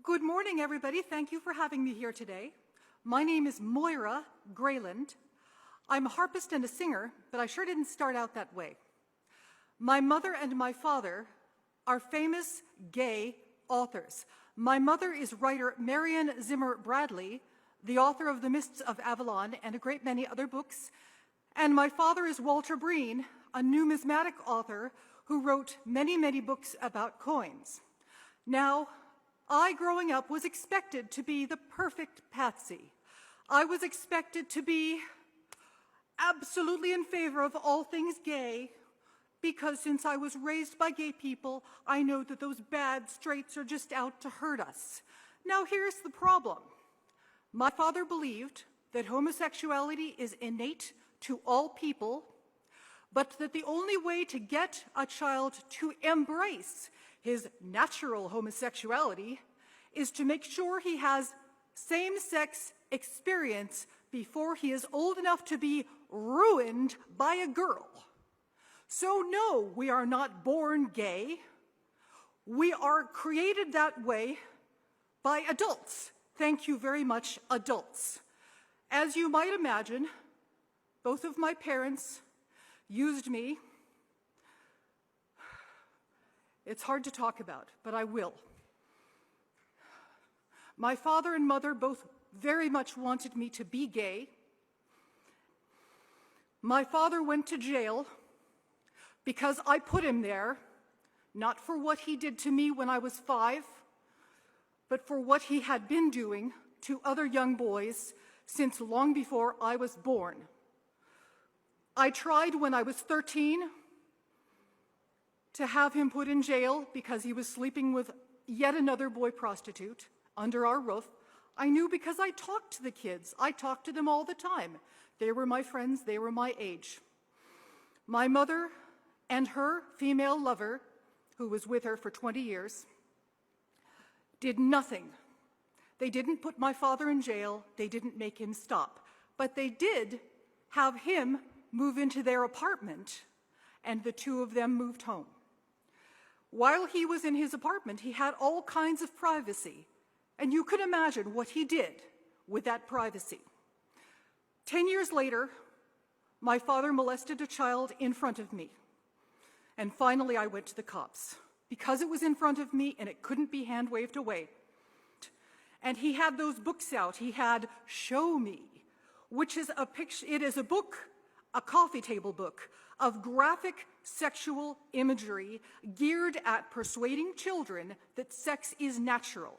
Good morning, everybody. Thank you for having me here today. My name is Moira Grayland. I'm a harpist and a singer, but I sure didn't start out that way. My mother and my father are famous gay authors. My mother is writer Marion Zimmer Bradley, the author of The Mists of Avalon and a great many other books. And my father is Walter Breen, a numismatic author who wrote many, many books about coins. Now, I, growing up, was expected to be the perfect patsy. I was expected to be absolutely in favor of all things gay, because since I was raised by gay people, I know that those bad straights are just out to hurt us. Now, here's the problem. My father believed that homosexuality is innate to all people, but that the only way to get a child to embrace his natural homosexuality is to make sure he has same-sex experience before he is old enough to be ruined by a girl. So no, we are not born gay. We are created that way by adults. Thank you very much, adults. As you might imagine, both of my parents used me. It's hard to talk about, but I will. My father and mother both very much wanted me to be gay. My father went to jail because I put him there, not for what he did to me when I was 5, but for what he had been doing to other young boys since long before I was born. I tried when I was 13 to have him put in jail because he was sleeping with yet another boy prostitute under our roof. I knew because I talked to the kids. I talked to them all the time. They were my friends. They were my age. My mother and her female lover, who was with her for 20 years, did nothing. They didn't put my father in jail. They didn't make him stop. But they did have him move into their apartment, and the two of them moved home. While he was in his apartment, he had all kinds of privacy, and you can imagine what he did with that privacy. 10 years later, my father molested a child in front of me, and finally I went to the cops because it was in front of me and it couldn't be hand-waved away. And he had those books out. He had Show Me, which is a picture. It is a book, a coffee table book of graphic sexual imagery geared at persuading children that sex is natural,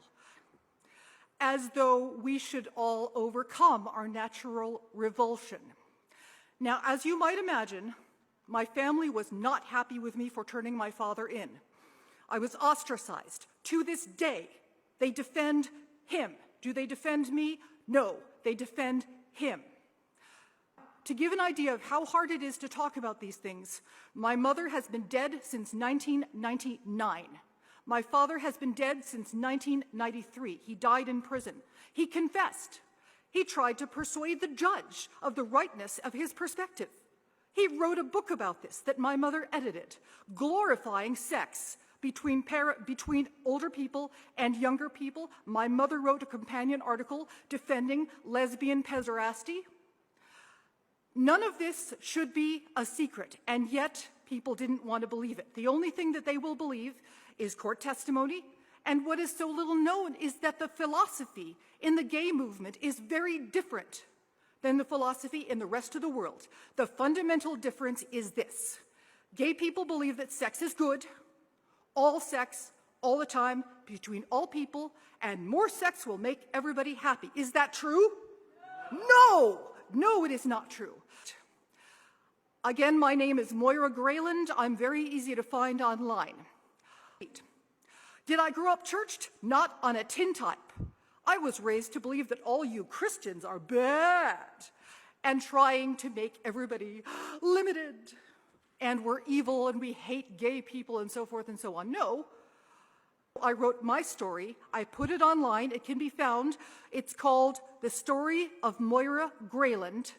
as though we should all overcome our natural revulsion. Now, as you might imagine, my family was not happy with me for turning my father in. I was ostracized. To this day, they defend him. Do they defend me? No, they defend him. To give an idea of how hard it is to talk about these things, my mother has been dead since 1999. My father has been dead since 1993. He died in prison. He confessed. He tried to persuade the judge of the rightness of his perspective. He wrote a book about this that my mother edited, glorifying sex between older people and younger people. My mother wrote a companion article defending lesbian pederasty. None of this should be a secret, and yet people didn't want to believe it. The only thing that they will believe is court testimony, and what is so little known is that the philosophy in the gay movement is very different than the philosophy in the rest of the world. The fundamental difference is this. Gay people believe that sex is good, all sex, all the time, between all people, and more sex will make everybody happy. Is that true? No! No, it is not true. Again, my name is Moira Grayland. I'm very easy to find online. Did I grow up churched? Not on a tintype. I was raised to believe that all you Christians are bad and trying to make everybody limited, and we're evil and we hate gay people and so forth and so on. No. I wrote my story. I put it online. It can be found. It's called The Story of Moira Grayland,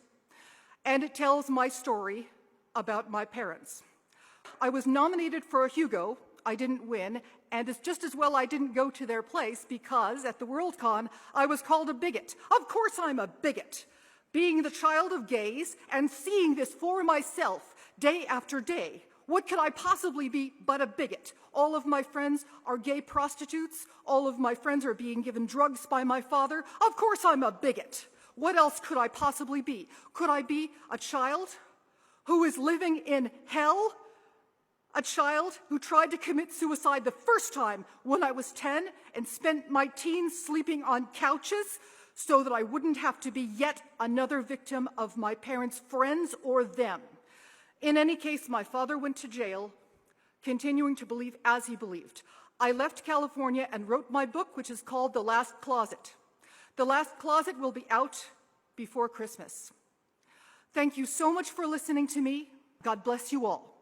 and it tells my story about my parents. I was nominated for a Hugo. I didn't win, and it's just as well I didn't go to their place because at the Worldcon, I was called a bigot. Of course I'm a bigot. Being the child of gays and seeing this for myself day after day, what could I possibly be but a bigot? All of my friends are gay prostitutes. All of my friends are being given drugs by my father. Of course I'm a bigot. What else could I possibly be? Could I be a child who is living in hell? A child who tried to commit suicide the first time when I was 10 and spent my teens sleeping on couches so that I wouldn't have to be yet another victim of my parents' friends or them. In any case, my father went to jail, continuing to believe as he believed. I left California and wrote my book, which is called The Last Closet. The Last Closet will be out before Christmas. Thank you so much for listening to me. God bless you all.